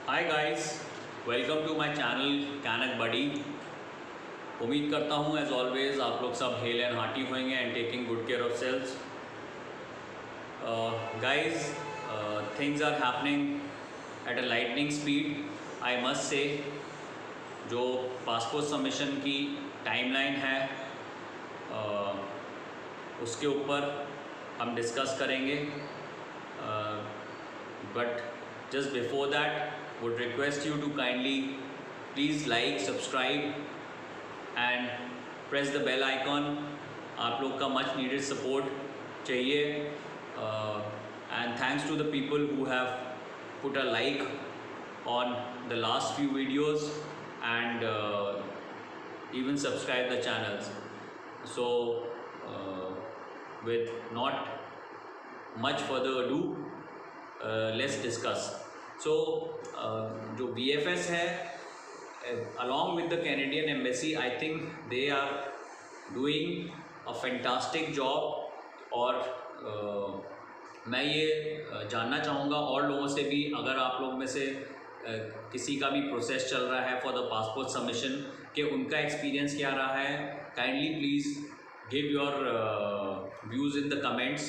Hi guys, welcome to my channel Canuck buddy. उम्मीद करता हूँ एज ऑलवेज आप लोग सब हेल एंड हार्टी होंगे and taking good care of selves. Guys, things are happening at a lightning speed I must say. जो passport submission की timeline है उसके ऊपर हम डिस्कस करेंगे, but just before that would request you to kindly please like, subscribe and press the bell icon. आप लोग का much needed support चाहिए, and thanks to the people who have put a like on the last few videos and even subscribe the channels. So with not much further ado, let's discuss. So जो VFS है along with the Canadian Embassy, I think they are doing a fantastic job। और मैं ये जानना चाहूँगा और लोगों से भी, अगर आप लोग में से किसी का भी प्रोसेस चल रहा है फॉर द पासपोर्ट सबमिशन, कि उनका एक्सपीरियंस क्या रहा है, kindly please give your views in the comments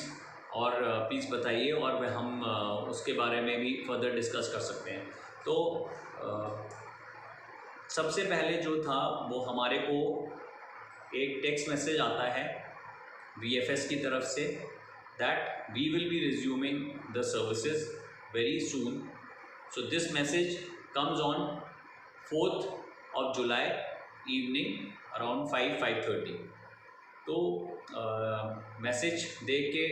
और प्लीज़ बताइए, और हम उसके बारे में भी फर्दर डिस्कस कर सकते हैं। तो सबसे पहले जो था वो हमारे को एक टेक्स्ट मैसेज आता है VFS की तरफ से that we will be resuming the services very soon. So this message comes on 4th of July evening around 5:30। तो मैसेज देख के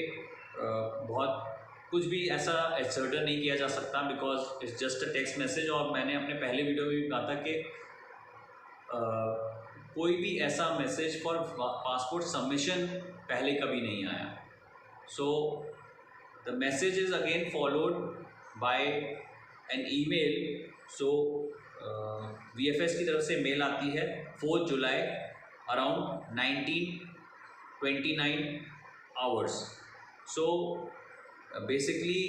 बहुत कुछ भी ऐसा सर्टन नहीं किया जा सकता, because it's just a text message. और मैंने अपने पहले वीडियो में भी कहा था कि कोई भी ऐसा मैसेज फॉर पासपोर्ट सबमिशन पहले कभी नहीं आया। So the message is again followed by an email. So VFS की तरफ से मेल आती है 4 जुलाई around 19:29 hours. So basically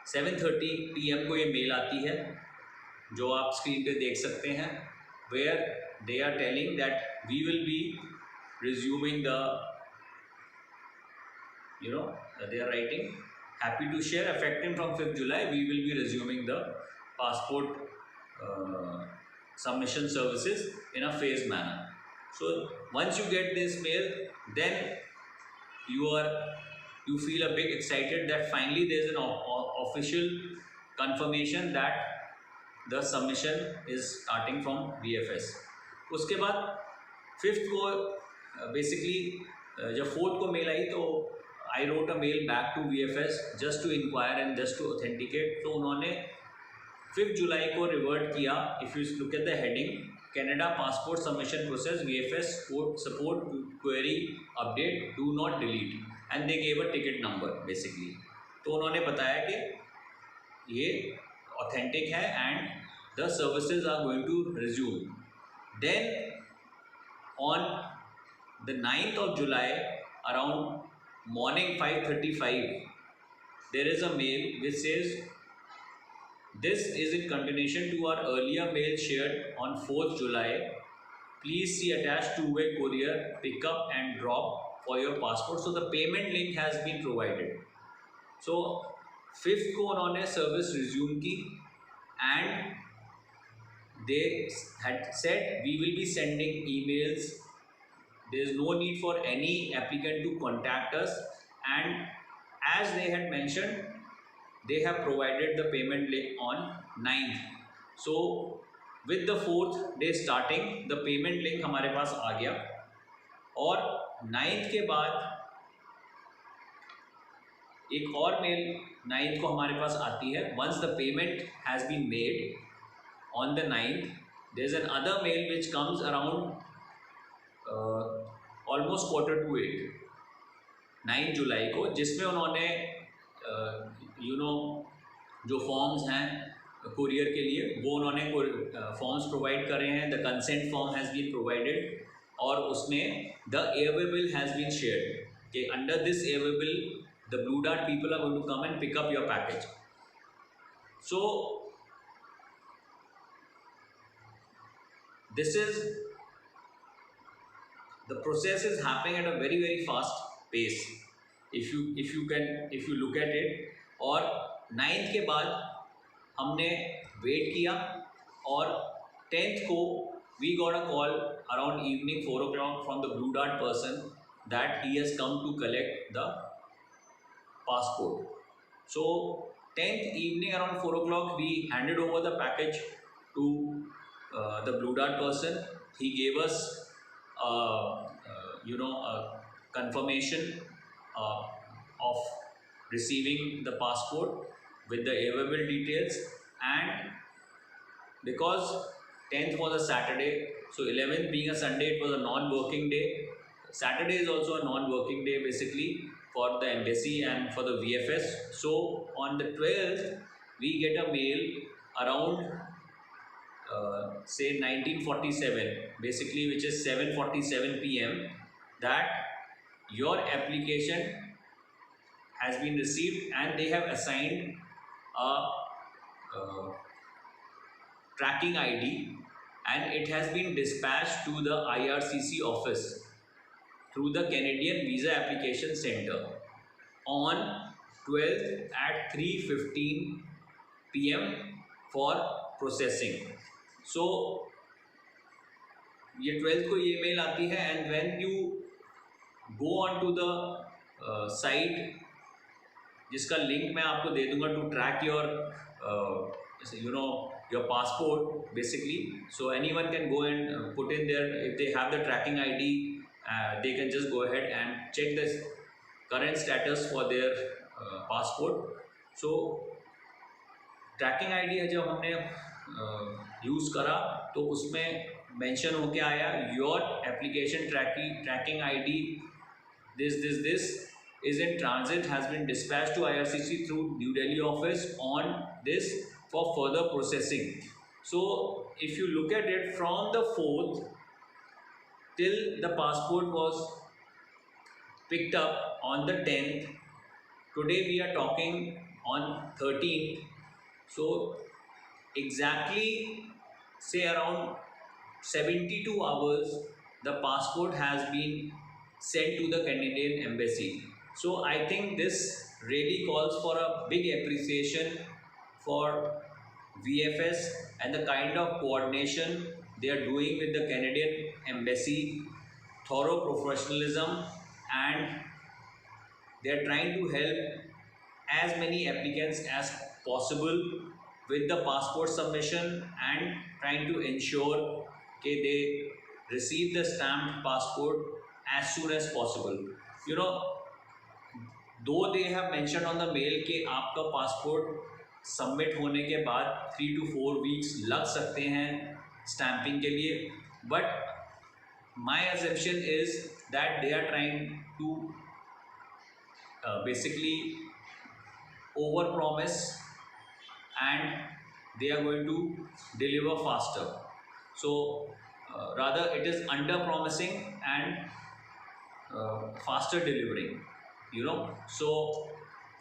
7:30 PM को ये मेल आती है, जो आप स्क्रीन पे देख सकते हैं, where they are telling that we will be resuming the they are writing happy to share effective from 5th July we will be resuming the passport submission services in a phased manner. So once you get this mail, then you feel a bit excited that finally there is an official confirmation that the submission is starting from VFS. उसके बाद 5th को basically जब 4th को mail आई तो I wrote a mail back to VFS just to inquire and just to authenticate। तो उन्होंने 5th जुलाई को revert किया। If you look at the heading, Canada passport submission process VFS support query update do not delete, and they gave a ticket number basically. तो उन्होंने बताया कि ये authentic है and the services are going to resume. Then on the 9th of July around morning 5:35 there is a mail which says this is in continuation to our earlier mail shared on 4th July. Please see attached two-way courier pickup and drop for your passport. So the payment link has been provided. So 5th को उन्होंने service resume की and they had said we will be sending emails. There is no need for any applicant to contact us, and as they had mentioned, they have provided the payment link on 9th. So with the 4th day starting, the payment link हमारे पास आ गया, और 9th के बाद एक और mail 9th को हमारे पास आती है। Once the payment has been made on the 9th, there is another mail which comes around almost 7:45 9 जुलाई को, जिसमें उन्होंने जो फॉर्म्स हैं कुरियर के लिए वो उन्होंने फॉर्म्स प्रोवाइड कर रहे हैं। The consent form has been provided, और उसमें the airway bill has been shared कि under this airway bill the Blue Dart people are going to come and pick up your package. So this is the process is happening at a very fast pace. if you look at it, और 9th के बाद हमने wait किया, और 10th को we got a call around evening 4 o'clock from the Blue Dart person that he has come to collect the passport. So 10th evening around 4 o'clock we handed over the package to the Blue Dart person. He gave us a confirmation of receiving the passport with the available details. And because 10th was a Saturday, so 11th being a Sunday, it was a non-working day. Saturday is also a non-working day basically for the embassy and for the VFS. So on the 12th we get a mail around say 1947 basically, which is 7:47 p.m., that your application has been received and they have assigned a tracking ID, and it has been dispatched to the IRCC office through the Canadian Visa Application Center on 12th at 3:15 p.m. for processing. So ये 12th को ये mail आती है, and when you go on to the site, जिसका link मैं आपको दे दूंगा, to track your your passport basically. So anyone can go and put in there, if they have the tracking ID, they can just go ahead and check the current status for their passport. So tracking ID है जब हमने use करा तो उसमें mention होके आया your application tracking ID this is in transit, has been dispatched to IRCC through New Delhi office on this for further processing. So if you look at it from the 4th till the passport was picked up on the 10th, today we are talking on 13th. So exactly say around 72 hours the passport has been sent to the Canadian embassy. So I think this really calls for a big appreciation for VFS and the kind of coordination they are doing with the Canadian embassy, thorough professionalism, and they are trying to help as many applicants as possible with the passport submission and trying to ensure that they receive the stamped passport as soon as possible. Though they have mentioned on the mail कि आपका passport submit होने के बाद 3 to 4 weeks लग सकते हैं stamping के लिए, but my assumption is that they are trying to basically over promise and they are going to deliver faster. So rather it is under promising and faster delivering, So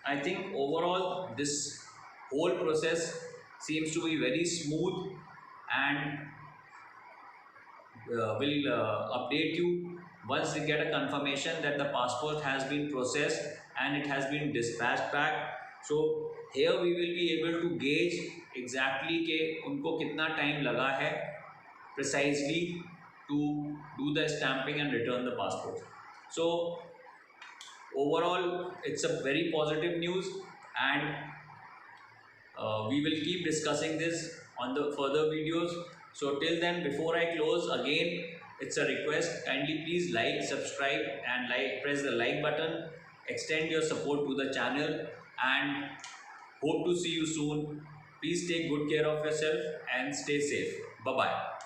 I think overall this whole process seems to be very smooth, and will update you once we get a confirmation that the passport has been processed and it has been dispatched back. So here we will be able to gauge exactly कि उनको कितना time लगा है precisely to do the stamping and return the passport. So overall it's a very positive news, and we will keep discussing this on the further videos. So till then, before I close, again it's a request, kindly please like, subscribe and press the like button, extend your support to the channel, and hope to see you soon. Please take good care of yourself and stay safe. Bye bye.